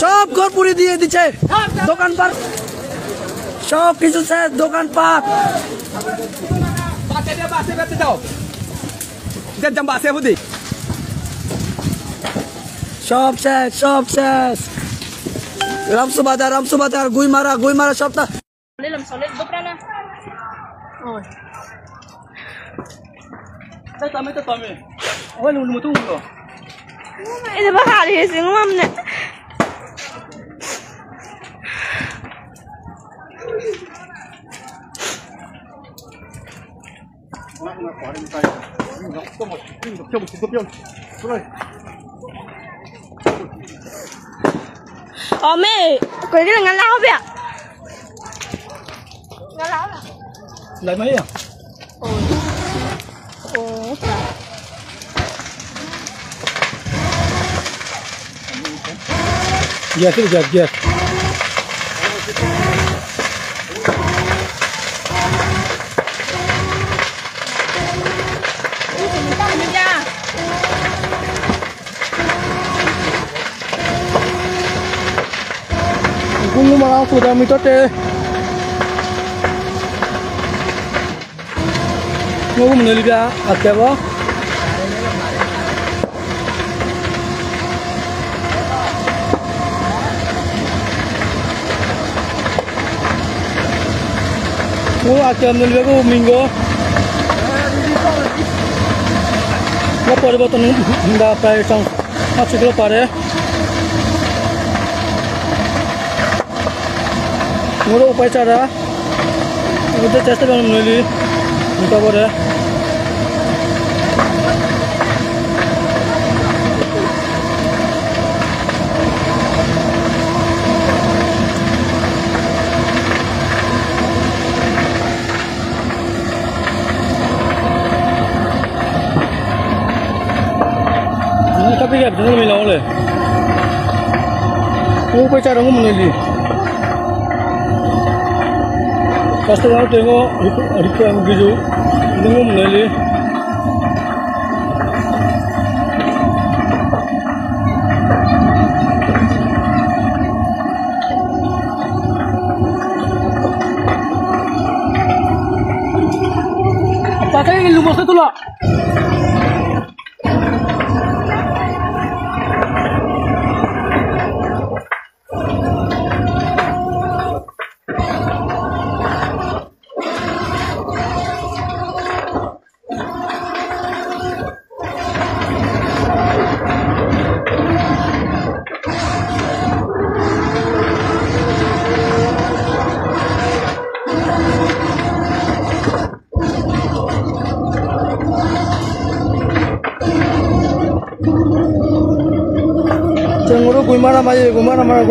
সব ঘর পুড়িয়ে দিয়ে দিচ্ছে, দোকানপাট সব কিছু শেষ, দোকানপাট সব শেষ, সব শেষ। রামসুবাজার গুইমারা সবটা Ini bakal sih ngomongnya. Ome, cái này là lao vậy? Là lao à? Lại mấy à? Ồ. Get. Kung malang sudah mitote. Ngomong meneliga apa? akan meneliga minggu. ପରିବର୍ତ୍ତନ ପ୍ରାୟ ଶୀଘ୍ର ପାରେ ମୋର ଉପାୟ ଚାରା ଗୋଟେ ଚେଷ୍ଟା କରି ନେଲି ତାପରେ tapi ya betul milau le. Aku percaya orang meneli. Pasti orang tengok ribu yang begitu, orang meneli. Pakai ini lumus itu lah.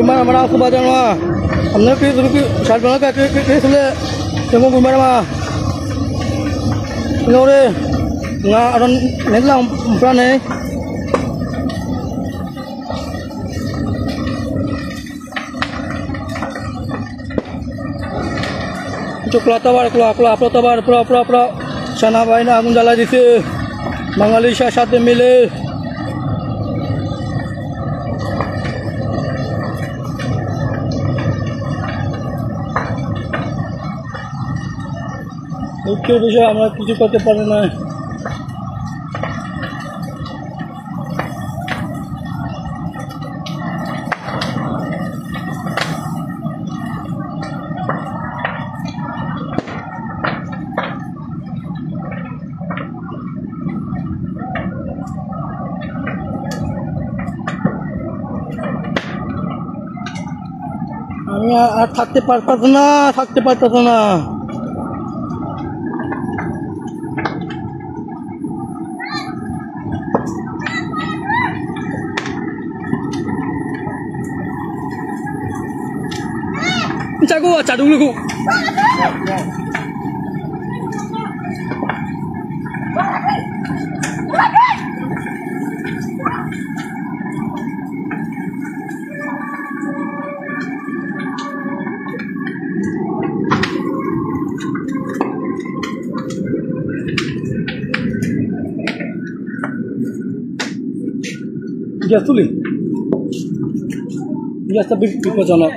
Guimara aku baca mah, amne kiri saat mana kiri sule, tengok Guimara mah, nore, nggak ada nelang peran ni. Coklat tabar, pura, sana baina agun jala di sini, Bangali syarat mile. দুঃখের বিষয় আমরা কিছু করতে পারি না। আমি আর থাকতে পারতাম না। Cak dulu ku. গ্যাস তুলি গ্যাসটা বিপজ্জনক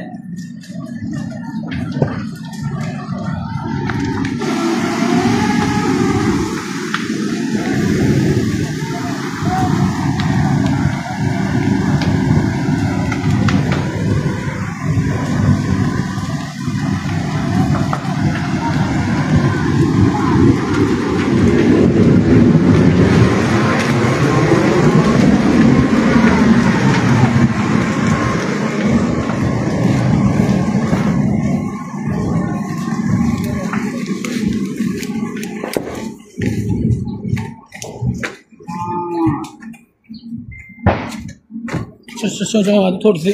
थोड़ी सी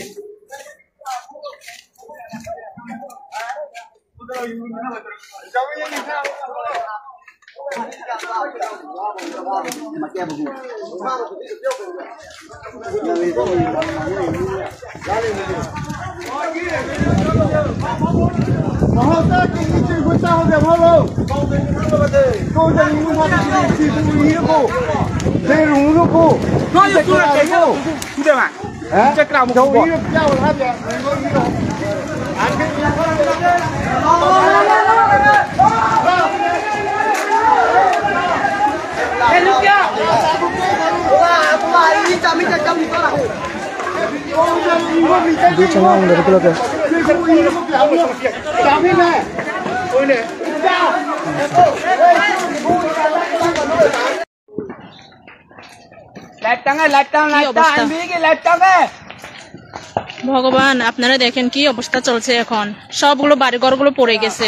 ভগবান আপনারা দেখেন কি অবস্থা চলছে এখন সবগুলো বাড়িঘরগুলো পড়ে গেছে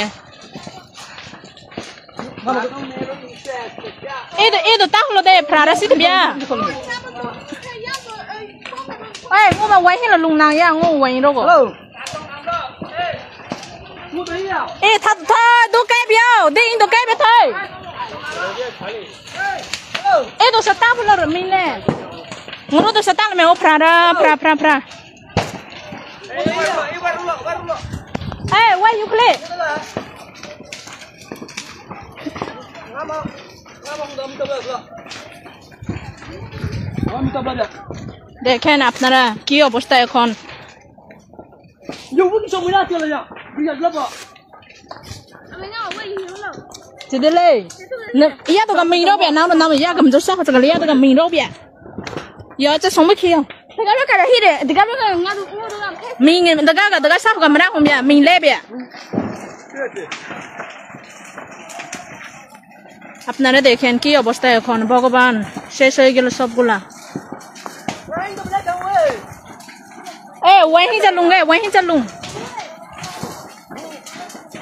এই তো তাহলে দে প্রারা সিট বিয়া এই ngô mà quay hay là lùng nàng ya ngô quay đâu có ê thật thôi đồ cái biểu đi đồ cái biểu thôi ê đồ sát tao là rồi mình nè ngô đồ sát tao là mày ô prara pra ê quay you click দেখেন আপনারা কি অবস্থা এখন iya tuh kami rob ya nama iya kami terus aku sekali ya tuh kami rob ya ya itu sama kia Dekat ada hide, dekat ada ngadu mình dekat sah kami nak ya mình leb ya আপনারা দেখেন কি অবস্থা এখন ভগবান শেষ হয়ে গেল সবগুলা এ ওয়াহি চালুং গে ওয়াহি চালুং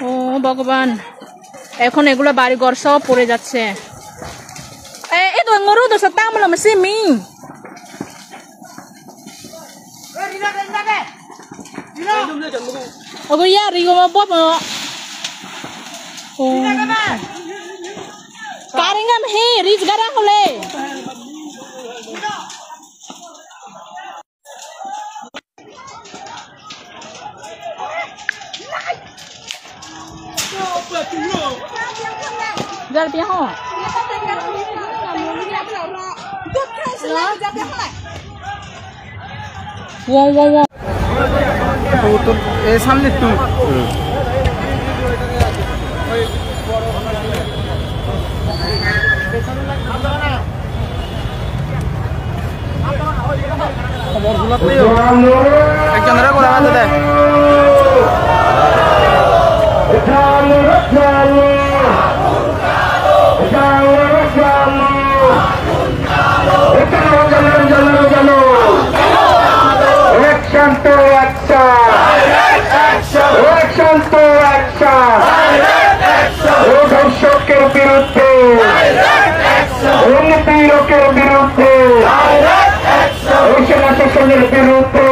ও ভগবান এখন এগুলো বাড়ি ঘর সব পড়ে যাচ্ছে এ তো ngoro to sa tamlo masi mi ogo ya rigo ma bob mo karingam he riz gara hole Gar pia ho. Wow. तो ए सामने तू একজন রে গোলা মারতে দে ধর্ষকের বিরুদ্ধে নিপীড়কের বিরুদ্ধে সেনা শাসনের বিরুদ্ধে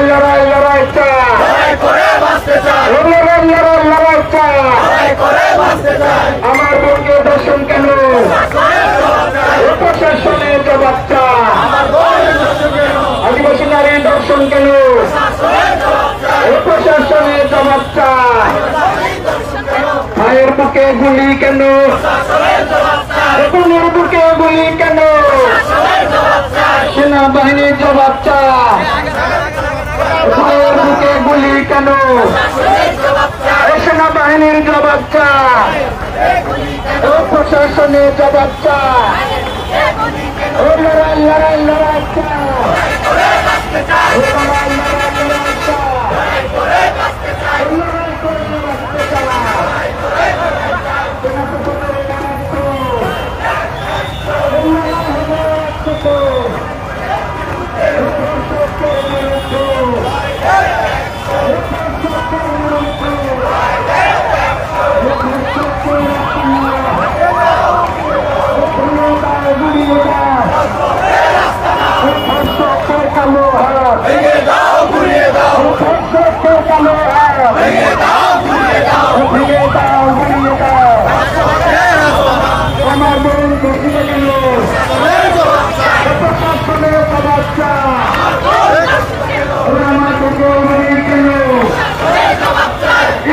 লড়াই আমার বোনকে দর্শন কেন প্রশাসনের জবাব চা আদিবাসী নারীর দর্শন কেন প্রশাসনের জবাব চা ভাইয়ের বুকে গুলি কেন বোনের বুকে গুলি কেন সেনাবাহিনীর জবাব চাই ভাইয়ের বুকে গুলি কেন সেনাবাহিনীর জবাব চাই প্রশাসনের জবাব চাই লড়াই লড়াই লড়াই চাই লড়াই লড়াই লড়াই চাই লড়াই করে বাঁচতে চাই আমার বোন ঘুরিয়ে গেল প্রশাসনের জবাব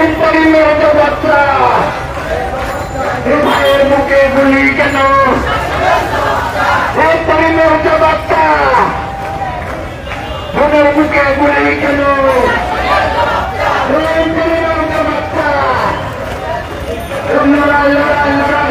ইন্টারিমের জবাব ভাইয়ের বুকে গুলি কেন ইন্টারিমের জবাব বোনের বুকে গুলি কেন ইন্টারিমের জবাব লড়াই লড়াই লড়াই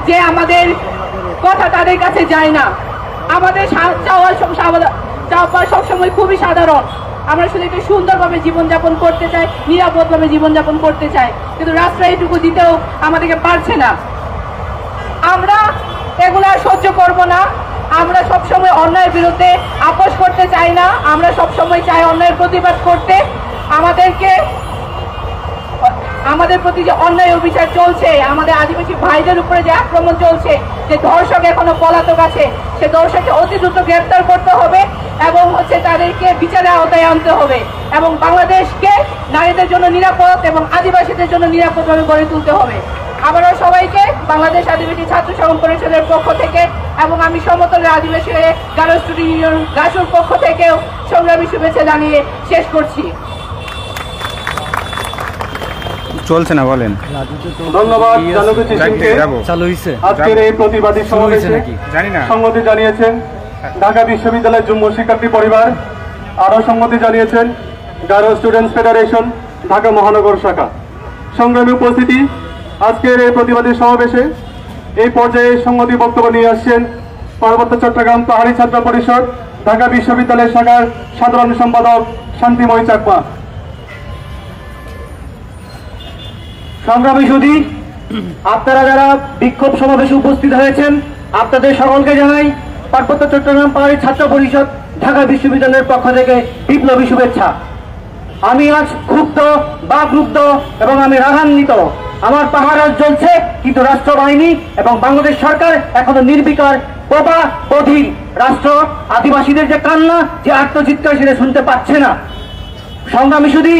যে আমাদের কথা তাদের কাছে যায় না। আমাদের চাওয়া সবসময় খুবই সাধারণ। আমরা শুধু একটু সুন্দরভাবে জীবনযাপন করতে চাই, নিরাপদভাবে জীবনযাপন করতে চাই, কিন্তু রাষ্ট্র এইটুকু দিতেও আমাদেরকে পারছে না। আমরা এগুলা সহ্য করব না। আমরা সবসময় অন্যায়ের বিরুদ্ধে আপোষ করতে চাই না। আমরা সবসময় চাই অন্যায়ের প্রতিবাদ করতে। আমাদের প্রতি যে অন্যায় অবিচার চলছে, আমাদের আদিবাসী ভাইদের উপরে যে আক্রমণ চলছে, যে ধর্ষক এখনো পলাতক আছে, সে ধর্ষককে অতি দ্রুত গ্রেফতার করতে হবে এবং তাদেরকে বিচারের আওতায় আনতে হবে এবং বাংলাদেশকে নারীদের জন্য নিরাপদ এবং আদিবাসীদের জন্য নিরাপদভাবে গড়ে তুলতে হবে। আবারও সবাইকে বাংলাদেশ আদিবাসী ছাত্র সংঘ পরিষদের পক্ষ থেকে এবং আমি সমতলের আদিবাসী গারো স্টুডেন্ট ইউনিয়ন গাছুর পক্ষ থেকেও সংগ্রামী শুভেচ্ছা জানিয়ে শেষ করছি। চলছে না বলেন। ধন্যবাদ জানুকুচি সিংকে আজকের এই প্রতিবাদী সমাবেশে সংগতি জানিয়েছেন ঢাকা বিশ্ববিদ্যালয়ের যুগ্ম শিক্ষার্থী পরিবার, আরও সংগতি জানিয়েছেন গারো স্টুডেন্টস ফেডারেশন ঢাকা মহানগর শাখা। সংগ্রামী উপস্থিতি, আজকের এই প্রতিবাদী সমাবেশে এই পর্যায়ে সংগতি বক্তব্য নিয়ে আসছেন পার্বত্য চট্টগ্রাম পাহাড়ি ছাত্র পরিষদ ঢাকা বিশ্ববিদ্যালয় শাখার সাধারণ সম্পাদক শান্তিময় চাকমা। সংগ্রামী সুধী, আপনারা যারা বিক্ষোভ সমাবেশে উপস্থিত হয়েছেন, আপনাদের সকলকে জানাই পার্বত্য চট্টগ্রাম পাহাড়ি ছাত্র পরিষদ ঢাকা বিশ্ববিদ্যালয়ের পক্ষ থেকে বিপ্লবী শুভেচ্ছা। আমি আজ ক্ষুব্ধ, বাকরুদ্ধ এবং আমি রাগান্বিত। আমার পাহাড় আজ জ্বলছে, কিন্তু রাষ্ট্রবাহিনী এবং বাংলাদেশ সরকার এখনো নির্বিকার, বোবা, বধির। রাষ্ট্র আদিবাসীদের যে কান্না, যে আত্মচিৎকার, সেটা শুনতে পাচ্ছে না। সংগ্রামী সুধী,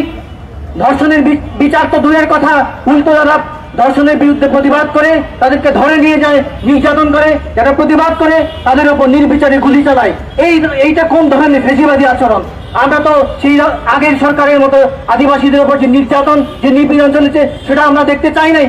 ধর্ষণের বিচার তো দূরের কথা, উল্টো যারা ধর্ষণের বিরুদ্ধে প্রতিবাদ করে তাদেরকে ধরে নিয়ে যায়, নির্যাতন করে, যারা প্রতিবাদ করে তাদের উপর নির্বিচারে গুলি চালায়। এইটা কোন ধরনের ফেসিবাদী আচরণ? আমরা তো সেই আগের সরকারের মতো আদিবাসীদের উপর যে নির্যাতন, যে নিপীড়ন চলেছে, সেটা আমরা দেখতে চাই নাই।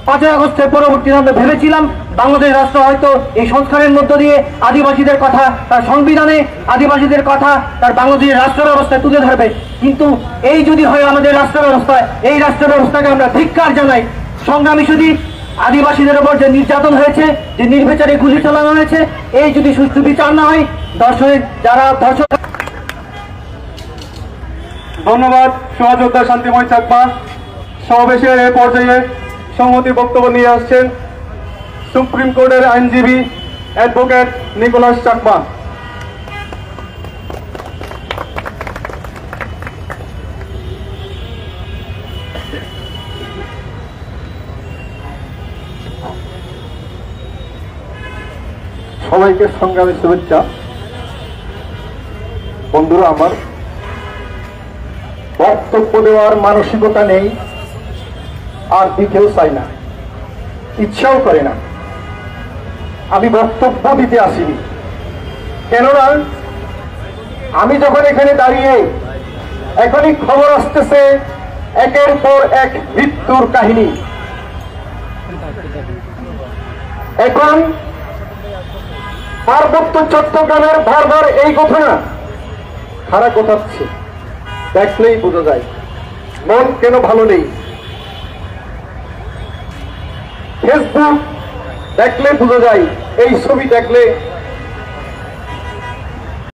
5ই আগস্টের পরবর্তীতে আমরা ভেবেছিলাম বাংলাদেশ রাষ্ট্র হয়তো এই সংস্কারের মধ্য দিয়ে আদিবাসীদের কথা তার সংবিধানে, আদিবাসীদের কথা তার বাংলাদেশের রাষ্ট্র ব্যবস্থায় তুলে ধরবে। কিন্তু এই যদি হয় আমাদের রাষ্ট্র ব্যবস্থায়, এই রাষ্ট্র ব্যবস্থাকে আমরা ধিক্কার জানাই। সংগ্রামী শুধু আদিবাসীদের উপর যে নির্যাতন হয়েছে, যে নির্বিচারে গুলি চালানো হয়েছে, এই যদি সুষ্ঠু বিচার না হয়, যারা ধর্ষক। ধন্যবাদ সহযোদ্ধা শান্তিময় চাকমা। সমাবেশের এই পর্যায়ে সংহতি বক্তব্য নিয়ে আসছেন সুপ্রিম কোর্টের আইনজীবী অ্যাডভোকেট নিকোলাস চাকমা। সবাইকে সংগ্রামী শুভেচ্ছা। বন্ধুরা আমার, বক্তব্য দেওয়ার মানসিকতা নেই, আর দিতেও চাই না, ইচ্ছাও করে না। আমি বক্তব্য দিতে আসিনি, কেননা আমি যখন এখানে দাঁড়িয়ে এখনই খবর আসতেছে একের পর এক মৃত্যুর কাহিনী। এখন পার্বত্য চট্টগ্রামের বারবার এই ঘটনা খারাপ ঘটাচ্ছে, দেখলেই বোঝা যায় মন কেন ভালো নেই। ফেসবুক দেখলে বোঝা যায়, এই ছবি দেখলে